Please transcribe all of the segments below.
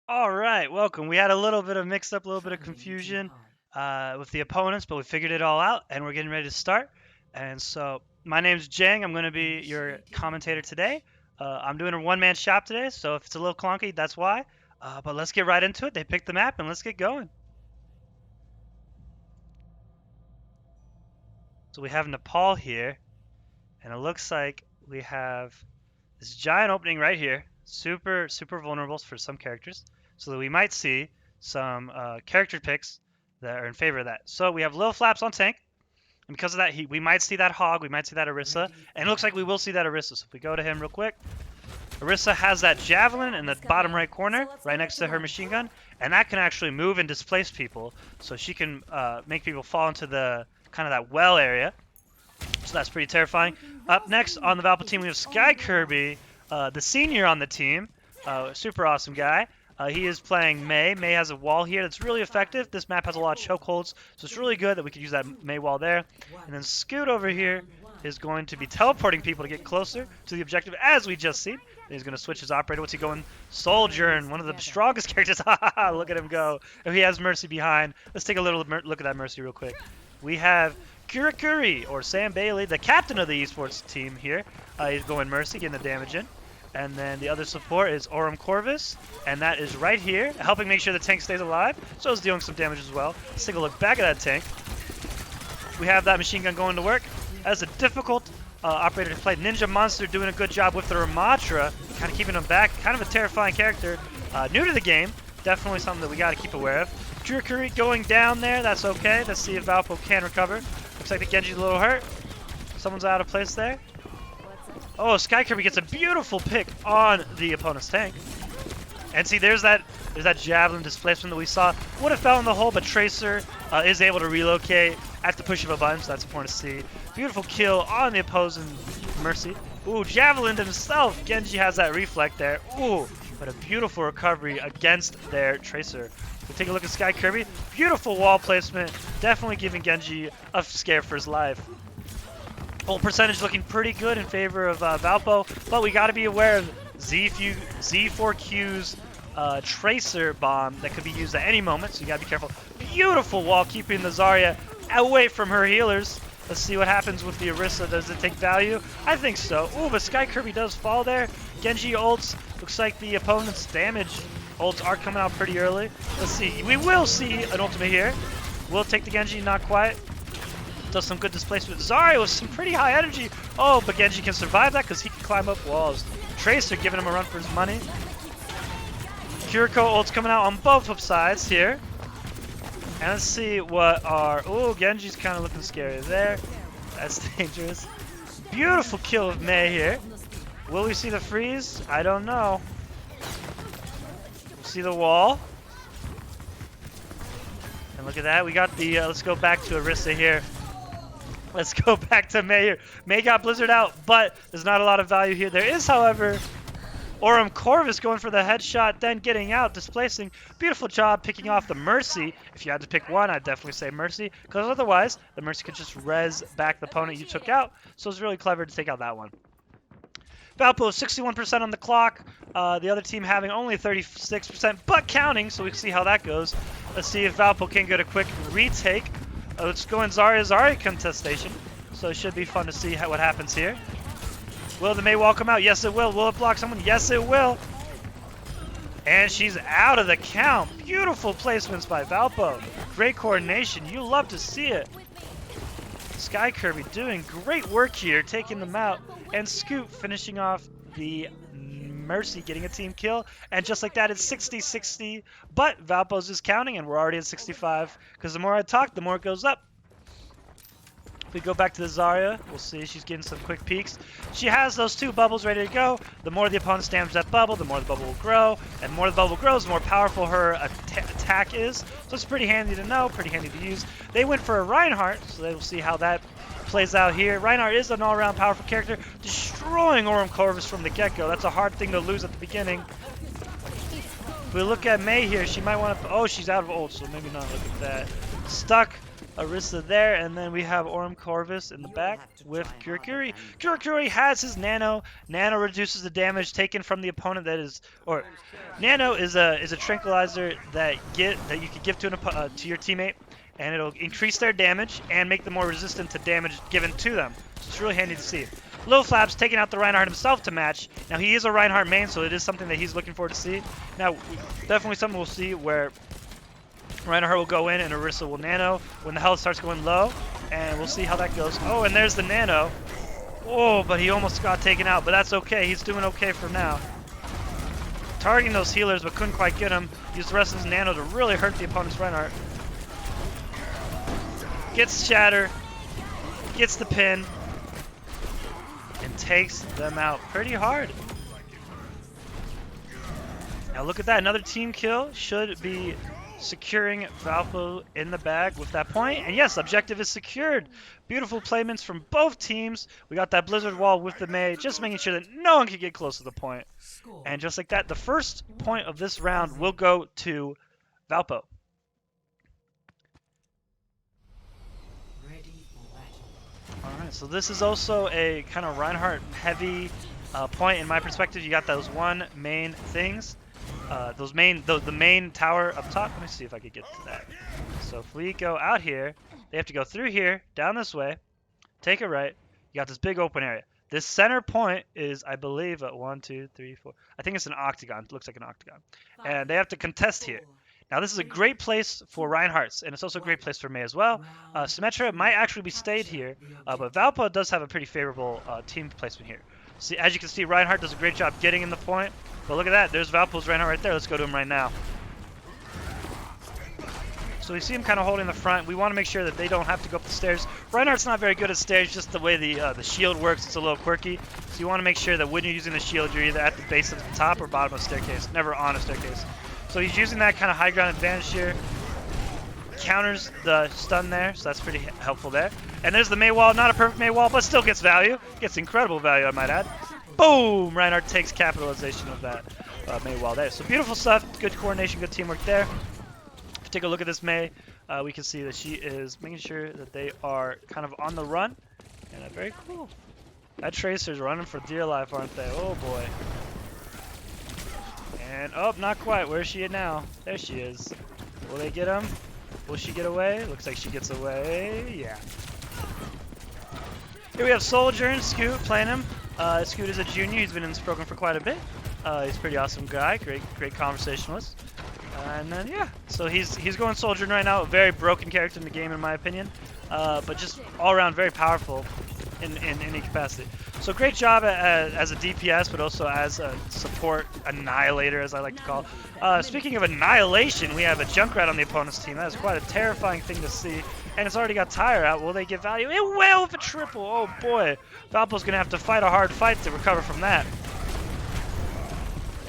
All right, welcome. We had a little bit of mix up, a little bit of confusion with the opponents, but we figured it all out, and we're getting ready to start. And so, my name's Jang. I'm going to be your commentator today. I'm doing a one-man shop today, so if it's a little clunky, that's why. But let's get right into it. They picked the map, and let's get going. So we have Nepal here, and it looks like we have this giant opening right here. Super, super vulnerable for some characters. So that we might see some character picks that are in favor of that. So we have Lil Flaps on tank. And because of that, we might see that Hog, we might see that Orisa, and it looks like we will see that Orisa. So if we go to him real quick, Orisa has that Javelin in the bottom right corner, right next to her machine gun, and that can actually move and displace people. So she can make people fall into the kind of that well area. So that's pretty terrifying. Up next on the Valpo team, we have Sky Kirby, the senior on the team. Super awesome guy. He is playing Mei. Mei has a wall here that's really effective. This map has a lot of chokeholds, so it's really good that we could use that Mei wall there. And then Scoot over here is going to be teleporting people to get closer to the objective, as we just seen. He's going to switch his operator. What's he going? Soldier, and one of the strongest characters. Look at him go. If he has Mercy behind. Let's take a little look at that Mercy real quick. We have Kurikuri, or Sam Bailey, the captain of the esports team here. He's going Mercy, getting the damage in. And then the other support is Orum Corvus, and that is right here, helping make sure the tank stays alive. So it's dealing some damage as well. Let's take a look back at that tank. We have that machine gun going to work. That's a difficult operator to play. Ninja Monster doing a good job with the Ramatra, kind of keeping him back. Kind of a terrifying character. New to the game, definitely something that we got to keep aware of. Kurikuri going down there, that's okay. Let's see if Valpo can recover. Looks like the Genji's a little hurt. Someone's out of place there. Oh, Sky Kirby gets a beautiful pick on the opponent's tank. And see, there's that Javelin displacement that we saw. Would have fell in the hole, but Tracer is able to relocate at the push of a button, so that's important to see. Beautiful kill on the opposing Mercy. Ooh, Javelin himself. Genji has that reflect there. Ooh, but a beautiful recovery against their Tracer. We'll take a look at Sky Kirby. Beautiful wall placement. Definitely giving Genji a scare for his life. Ult percentage looking pretty good in favor of Valpo, but we got to be aware of Z4Q's Tracer bomb that could be used at any moment, so you got to be careful. Beautiful wall keeping the Zarya away from her healers. Let's see what happens with the Orisa. Does it take value? I think so. Ooh, but Sky Kirby does fall there. Genji ults. Looks like the opponent's damage ults are coming out pretty early. Let's see. We will see an ultimate here. We'll take the Genji, not quite. Does some good displacement. Zarya with some pretty high energy. Oh, but Genji can survive that because he can climb up walls. Tracer giving him a run for his money. Kiriko ult's coming out on both sides here. And let's see what our... Oh, Genji's kind of looking scary there. That's dangerous. Beautiful kill of Mei here. Will we see the freeze? I don't know. We'll see the wall. And look at that. We got the... let's go back to Orisa here. Let's go back to Mei here. Mei got Blizzard out, but there's not a lot of value here. There is, however, Orum Corvus going for the headshot, then getting out, displacing. Beautiful job picking off the Mercy. If you had to pick one, I'd definitely say Mercy, because otherwise, the Mercy could just res back the opponent you took out. So it's really clever to take out that one. Valpo 61% on the clock. The other team having only 36%, but counting, so we can see how that goes. Let's see if Valpo can get a quick retake. Let's go in Zarya contestation, so it should be fun to see what happens here. Will the Mei wall come out? Yes, it will. Will it block someone? Yes, it will. And she's out of the count. Beautiful placements by Valpo. Great coordination. You love to see it. Sky Kirby doing great work here, taking them out. And Scoot finishing off the Mercy, getting a team kill. And just like that, it's 60-60. But Valpo's is counting, and we're already at 65. Because the more I talk, the more it goes up. If we go back to the Zarya, we'll see she's getting some quick peeks. She has those two bubbles ready to go. The more the opponent stamps that bubble, the more the bubble will grow. And the more the bubble grows, the more powerful her attack is. So it's pretty handy to know, pretty handy to use. They went for a Reinhardt, so we'll see how that plays out here. Reinhardt is an all-around powerful character, destroying Orum Corvus from the get-go. That's a hard thing to lose at the beginning. If we look at Mei here, she might want to... Oh, she's out of ult, so maybe not look at that. stuck Orisa there, and then we have Orm Corvus in the back with Kurikuri. Kurikuri has his Nano. Nano reduces the damage taken from the opponent. Nano is a tranquilizer that you can give to to your teammate, and it'll increase their damage and make them more resistant to damage given to them. So it's really handy to see. Lil Flaps taking out the Reinhardt himself to match. Now he is a Reinhardt main, so it is something that he's looking forward to see. Now definitely something we'll see where Reinhardt will go in and Orisa will Nano when the health starts going low, and we'll see how that goes. Oh, and there's the Nano. Oh, but he almost got taken out, but that's okay. He's doing okay for now. Targeting those healers, but couldn't quite get him. Used the rest of his Nano to really hurt the opponent's Reinhardt. Gets Shatter, gets the pin, and takes them out pretty hard. Now look at that, another team kill. Should be securing Valpo in the bag with that point. And yes, objective is secured. Beautiful placements from both teams. We got that Blizzard wall with the Mei, just making sure that no one can get close to the point. And just like that, the first point of this round will go to Valpo. Alright, so this is also a kind of Reinhardt heavy point in my perspective. You got those one main things. The main tower up top. Let me see if I could get to that. So if we go out here, they have to go through here, down this way, take a right. You got this big open area. This center point is, I believe, at 1, 2, 3, 4. I think it's an octagon. It looks like an octagon. And they have to contest here. Now this is a great place for Reinhardt's, and it's also a great place for Mei as well. Symmetra might actually be stayed here, but Valpo does have a pretty favorable team placement here. See, as you can see, Reinhardt does a great job getting in the point. But look at that, there's Valpo's Reinhardt right there. Let's go to him right now. So we see him kind of holding the front. We want to make sure that they don't have to go up the stairs. Reinhardt's not very good at stairs, just the way the shield works. It's a little quirky. So you want to make sure that when you're using the shield, you're either at the base of the top or bottom of the staircase, never on a staircase. So he's using that kind of high ground advantage here. Counters the stun there, so that's pretty helpful there. And there's the Mei wall, not a perfect Mei wall, but still gets value. Gets incredible value, I might add. Boom! Reinhardt takes capitalization of that Mei wall there. So beautiful stuff, good coordination, good teamwork there. If you take a look at this Mei, we can see that she is making sure that they are kind of on the run. And very cool. That Tracer's running for dear life, aren't they? Oh boy. And, oh, not quite. Where's she at now? There she is. Will they get him? Will she get away? Looks like she gets away. Yeah. Here we have Soldier and Scoot playing him. Scoot is a junior. He's been in this program for quite a bit. He's a pretty awesome guy. Great conversationalist. And then, yeah. So he's going Soldier right now. A very broken character in the game, in my opinion. But just all around very powerful in any capacity. So great job as a DPS, but also as a support annihilator, as I like to call it. Speaking of annihilation, we have a Junkrat on the opponent's team. That is quite a terrifying thing to see. And it's already got Tyre out. Will they get value? It will with a triple. Oh boy. Valpo's going to have to fight a hard fight to recover from that.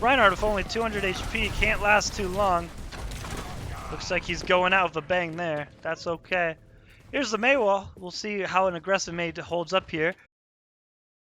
Reinhardt with only 200 HP can't last too long. Looks like he's going out with a bang there. That's okay. Here's the Mei wall. We'll see how an aggressive Mei holds up here.